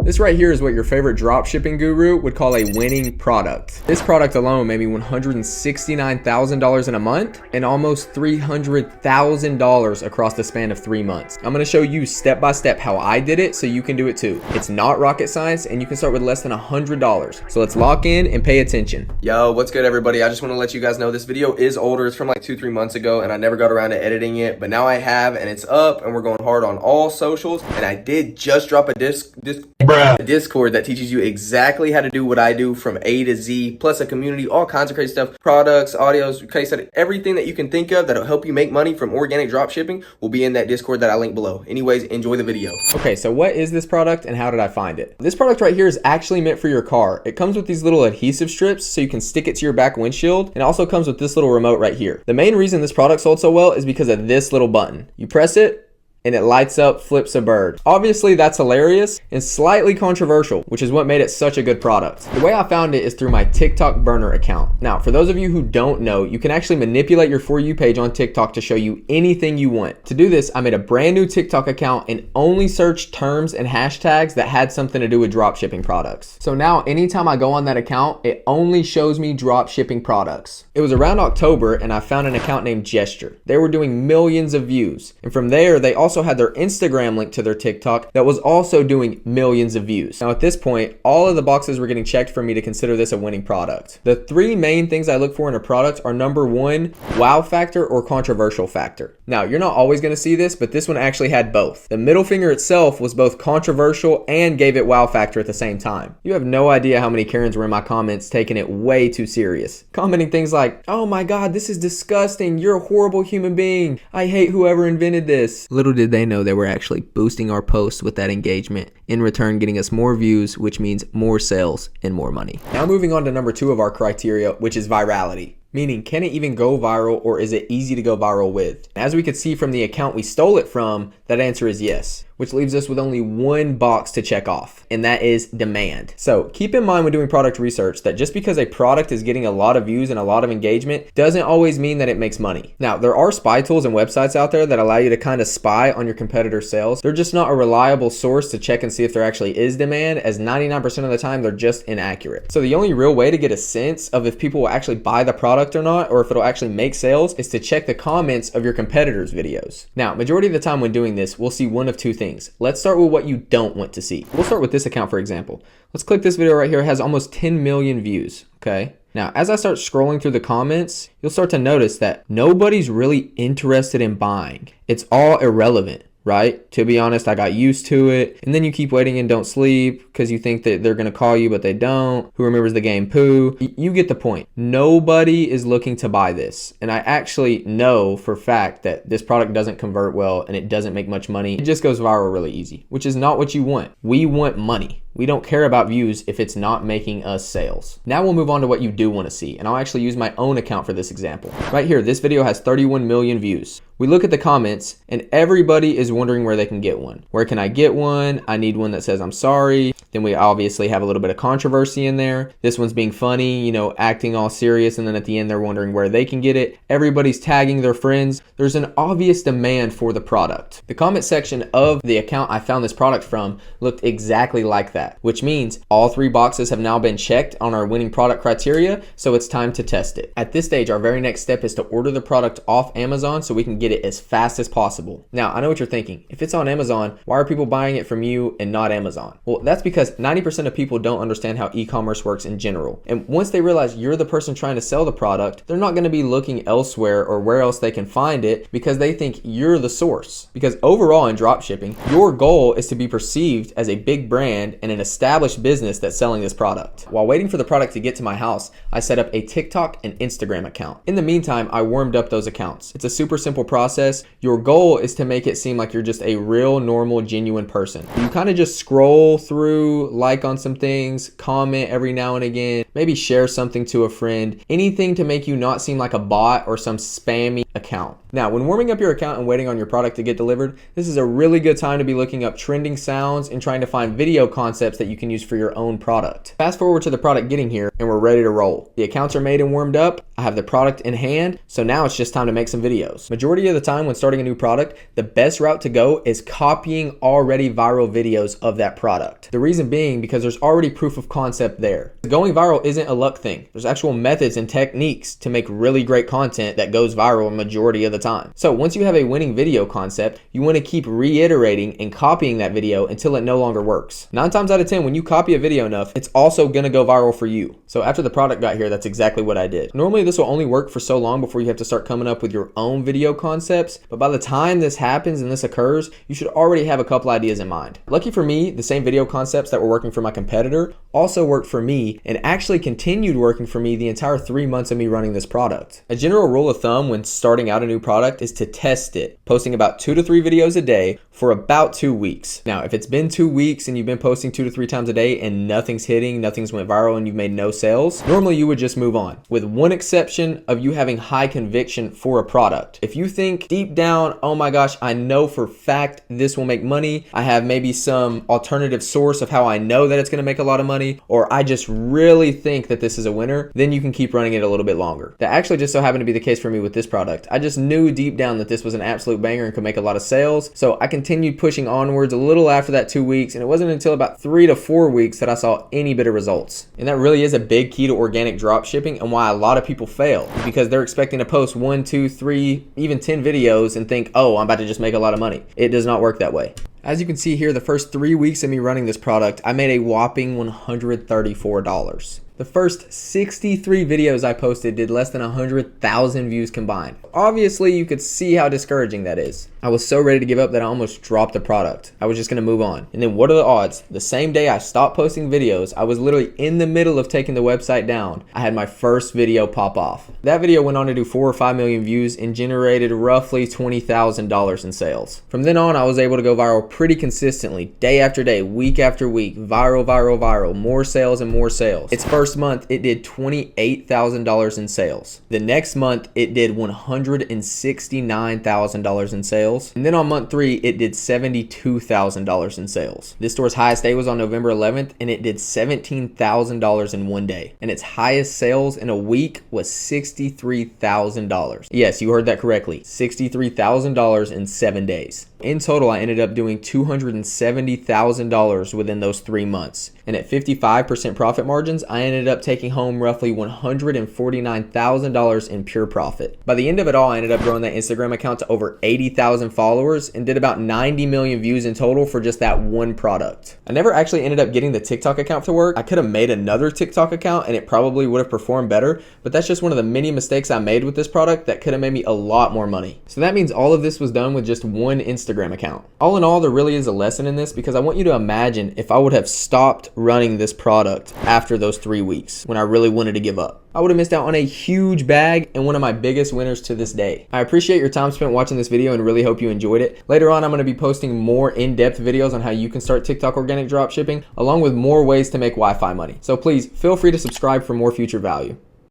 This right here is what your favorite dropshipping guru would call a winning product. This product alone made me $169,000 in a month and almost $300,000 across the span of 3 months. I'm gonna show you step by step how I did it so you can do it too. It's not rocket science and you can start with less than $100. So let's lock in and pay attention. Yo, what's good everybody? I just wanna let you guys know this video is older. It's from like 2-3 months ago and I never got around to editing it, but now I have and it's up and we're going hard on all socials. And I did just drop a Discord that teaches you exactly how to do what I do from A to Z, plus a community, all kinds of crazy stuff, products, audios, case study, everything that you can think of that'll help you make money from organic drop shipping will be in that Discord that I link below. Anyways, enjoy the video. Okay, so what is this product and how did I find it? This product right here is actually meant for your car. It comes with these little adhesive strips so you can stick it to your back windshield, and it also comes with this little remote right here. The main reason this product sold so well is because of this little button. You press it, and it lights up, flips a bird. Obviously that's hilarious and slightly controversial, which is what made it such a good product. The way I found it is through my TikTok burner account. Now, for those of you who don't know, you can actually manipulate your For You page on TikTok to show you anything you want. To do this, I made a brand new TikTok account and only searched terms and hashtags that had something to do with dropshipping products. So now anytime I go on that account, it only shows me dropshipping products. It was around October and I found an account named Gesture. They were doing millions of views. And from there, they also had their Instagram link to their TikTok that was also doing millions of views. Now at this point, all of the boxes were getting checked for me to consider this a winning product. The three main things I look for in a product are number one, wow factor or controversial factor. Now you're not always going to see this, but this one actually had both. The middle finger itself was both controversial and gave it wow factor at the same time. You have no idea how many Karens were in my comments taking it way too serious. Commenting things like, oh my God, this is disgusting. You're a horrible human being. I hate whoever invented this. Little did they know they were actually boosting our posts with that engagement, in return getting us more views, which means more sales and more money. Now moving on to number two of our criteria, which is virality. Meaning, can it even go viral or is it easy to go viral with? As we could see from the account we stole it from, that answer is yes, which leaves us with only one box to check off, and that is demand. So keep in mind when doing product research that just because a product is getting a lot of views and a lot of engagement doesn't always mean that it makes money. Now, there are spy tools and websites out there that allow you to kind of spy on your competitors' sales. They're just not a reliable source to check and see if there actually is demand, as 99% of the time they're just inaccurate. So the only real way to get a sense of if people will actually buy the product or not, or if it'll actually make sales, is to check the comments of your competitors' videos. Now, majority of the time when doing this, we'll see one of two things. Let's start with what you don't want to see. We'll start with this account, for example. Let's click this video right here. It has almost 10 million views, okay? Now, as I start scrolling through the comments, you'll start to notice that nobody's really interested in buying. It's all irrelevant. Right? To be honest, I got used to it. And then you keep waiting and don't sleep because you think that they're going to call you, but they don't. Who remembers the game Pooh? You get the point. Nobody is looking to buy this. And I actually know for a fact that this product doesn't convert well and it doesn't make much money. It just goes viral really easy, which is not what you want. We want money. We don't care about views if it's not making us sales. Now we'll move on to what you do want to see. And I'll actually use my own account for this example. Right here, this video has 31 million views. We look at the comments and everybody is wondering where they can get one. Where can I get one? I need one that says I'm sorry. Then we obviously have a little bit of controversy in there. This one's being funny, you know, acting all serious. And then at the end, they're wondering where they can get it. Everybody's tagging their friends. There's an obvious demand for the product. The comment section of the account I found this product from looked exactly like that, which means all three boxes have now been checked on our winning product criteria. So it's time to test it. At this stage, our very next step is to order the product off Amazon so we can get it as fast as possible. Now, I know what you're thinking. If it's on Amazon, why are people buying it from you and not Amazon? Well, that's because 90% of people don't understand how e-commerce works in general. And once they realize you're the person trying to sell the product, they're not going to be looking elsewhere or where else they can find it because they think you're the source. Because overall in dropshipping, your goal is to be perceived as a big brand and an established business that's selling this product. While waiting for the product to get to my house, I set up a TikTok and Instagram account. In the meantime, I warmed up those accounts. It's a super simple process. Your goal is to make it seem like you're just a real, normal, genuine person. You kind of just scroll through, like on some things, comment every now and again, maybe share something to a friend, anything to make you not seem like a bot or some spammy account. Now, when warming up your account and waiting on your product to get delivered, this is a really good time to be looking up trending sounds and trying to find video concepts that you can use for your own product. Fast forward to the product getting here and we're ready to roll. The accounts are made and warmed up. I have the product in hand, so now it's just time to make some videos. Majority of the time when starting a new product, the best route to go is copying already viral videos of that product. The reason being because there's already proof of concept there. Going viral isn't a luck thing. There's actual methods and techniques to make really great content that goes viral majority of the time. So once you have a winning video concept, you want to keep reiterating and copying that video until it no longer works. 9 times out of 10, when you copy a video enough, it's also gonna go viral for you. So after the product got here, that's exactly what I did. Normally this will only work for so long before you have to start coming up with your own video concepts, but by the time this happens and this occurs, you should already have a couple ideas in mind. Lucky for me, the same video concepts that were working for my competitor also worked for me and actually continued working for me the entire 3 months of me running this product. A general rule of thumb when starting out a new product is to test it, posting about 2 to 3 videos a day for about 2 weeks. Now, if it's been 2 weeks and you've been posting 2 to 3 times a day and nothing's hitting, nothing's went viral and you've made no sales, normally you would just move on. With one exception of you having high conviction for a product. If you think deep down, oh my gosh, I know for a fact this will make money, I have maybe some alternative source of how I know that it's gonna make a lot of money, or I just really think that this is a winner, then you can keep running it a little bit longer. That actually just so happened to be the case for me with this product. I just knew deep down that this was an absolute banger and could make a lot of sales, so I continued pushing onwards a little after that 2 weeks, and it wasn't until about 3 to 4 weeks that I saw any bit of results. And that really is a big key to organic drop shipping and why a lot of people fail, because they're expecting to post 1, 2, 3, even 10 videos and think, oh, I'm about to just make a lot of money. It does not work that way. As you can see here, the first 3 weeks of me running this product, I made a whopping $134. The first 63 videos I posted did less than 100,000 views combined. Obviously, you could see how discouraging that is. I was so ready to give up that I almost dropped the product. I was just gonna move on. And then what are the odds? The same day I stopped posting videos, I was literally in the middle of taking the website down. I had my first video pop off. That video went on to do 4 or 5 million views and generated roughly $20,000 in sales. From then on, I was able to go viral pretty consistently, day after day, week after week, viral, viral, viral, more sales and more sales. Its first month, it did $28,000 in sales. The next month, it did $169,000 in sales. And then on month 3, it did $72,000 in sales. This store's highest day was on November 11th, and it did $17,000 in 1 day. And its highest sales in a week was $63,000. Yes, you heard that correctly. $63,000 in 7 days. In total, I ended up doing $270,000 within those 3 months. And at 55% profit margins, I ended up taking home roughly $149,000 in pure profit. By the end of it all, I ended up growing that Instagram account to over 80,000 followers and did about 90 million views in total for just that one product. I never actually ended up getting the TikTok account to work. I could have made another TikTok account and it probably would have performed better, but that's just one of the many mistakes I made with this product that could have made me a lot more money. So that means all of this was done with just one Instagram account. All in all, there really is a lesson in this because I want you to imagine if I would have stopped running this product after those 3 weeks when I really wanted to give up. I would have missed out on a huge bag and one of my biggest winners to this day. I appreciate your time spent watching this video and really hope you enjoyed it. Later on, I'm going to be posting more in-depth videos on how you can start TikTok organic dropshipping, along with more ways to make Wi-Fi money. So please feel free to subscribe for more future value.